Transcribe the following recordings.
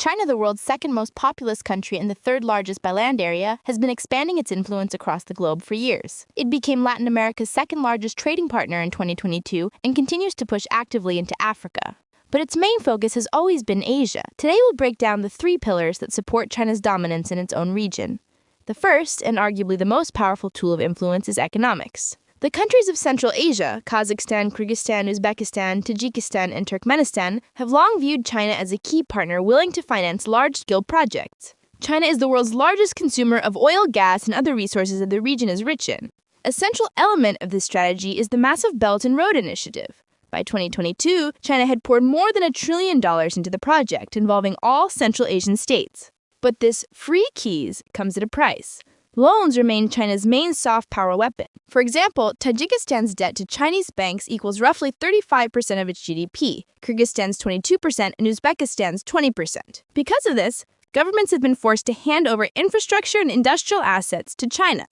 China, the world's second most populous country and the third largest by land area, has been expanding its influence across the globe for years. It became Latin America's second largest trading partner in 2022 and continues to push actively into Africa. But its main focus has always been Asia. Today we'll break down the three pillars that support China's dominance in its own region. The first, and arguably the most powerful tool of influence, is economics. The countries of Central Asia, Kazakhstan, Kyrgyzstan, Uzbekistan, Tajikistan, and Turkmenistan, have long viewed China as a key partner willing to finance large-scale projects. China is the world's largest consumer of oil, gas, and other resources that the region is rich in. A central element of this strategy is the massive Belt and Road Initiative. By 2022, China had poured more than $1 trillion into the project, involving all Central Asian states. But this free keys comes at a price. Loans remain China's main soft power weapon. For example, Tajikistan's debt to Chinese banks equals roughly 35% of its GDP, Kyrgyzstan's 22%, and Uzbekistan's 20%. Because of this, governments have been forced to hand over infrastructure and industrial assets to China.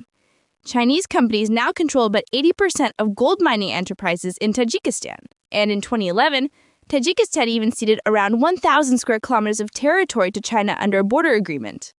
Chinese companies now control about 80% of gold mining enterprises in Tajikistan. And in 2011, Tajikistan even ceded around 1,000 square kilometers of territory to China under a border agreement.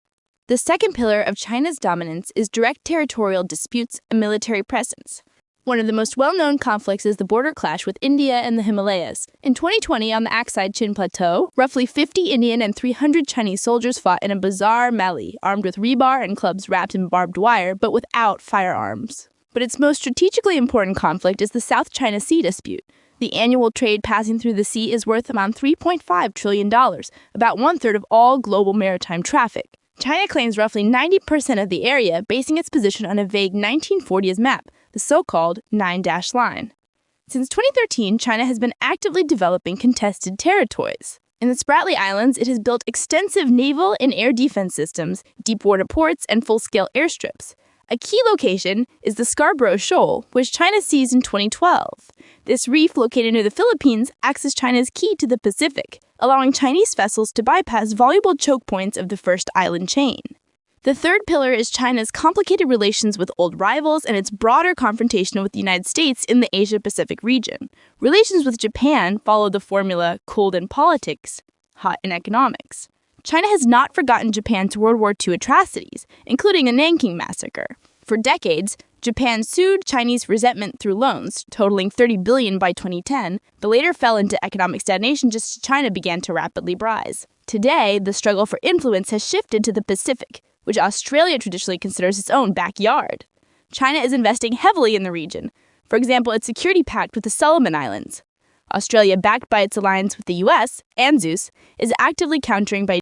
The second pillar of China's dominance is direct territorial disputes and military presence. One of the most well-known conflicts is the border clash with India and the Himalayas. In 2020, on the Aksai Chin Plateau, roughly 50 Indian and 300 Chinese soldiers fought in a bizarre melee, armed with rebar and clubs wrapped in barbed wire, but without firearms. But its most strategically important conflict is the South China Sea dispute. The annual trade passing through the sea is worth around $3.5 trillion, about one-third of all global maritime traffic. China claims roughly 90% of the area, basing its position on a vague 1940s map, the so-called Nine-Dash Line. Since 2013, China has been actively developing contested territories. In the Spratly Islands, it has built extensive naval and air defense systems, deep-water ports, and full-scale airstrips. A key location is the Scarborough Shoal, which China seized in 2012. This reef, located near the Philippines, acts as China's key to the Pacific, allowing Chinese vessels to bypass valuable choke points of the first island chain. The third pillar is China's complicated relations with old rivals and its broader confrontation with the United States in the Asia-Pacific region. Relations with Japan follow the formula cold in politics, hot in economics. China has not forgotten Japan's World War II atrocities, including the Nanking Massacre. For decades, Japan soothed Chinese resentment through loans, totaling $30 billion by 2010, but later fell into economic stagnation just as China began to rapidly rise. Today, the struggle for influence has shifted to the Pacific, which Australia traditionally considers its own backyard. China is investing heavily in the region. For example, its security pact with the Solomon Islands. Australia, backed by its alliance with the US, ANZUS, is actively countering by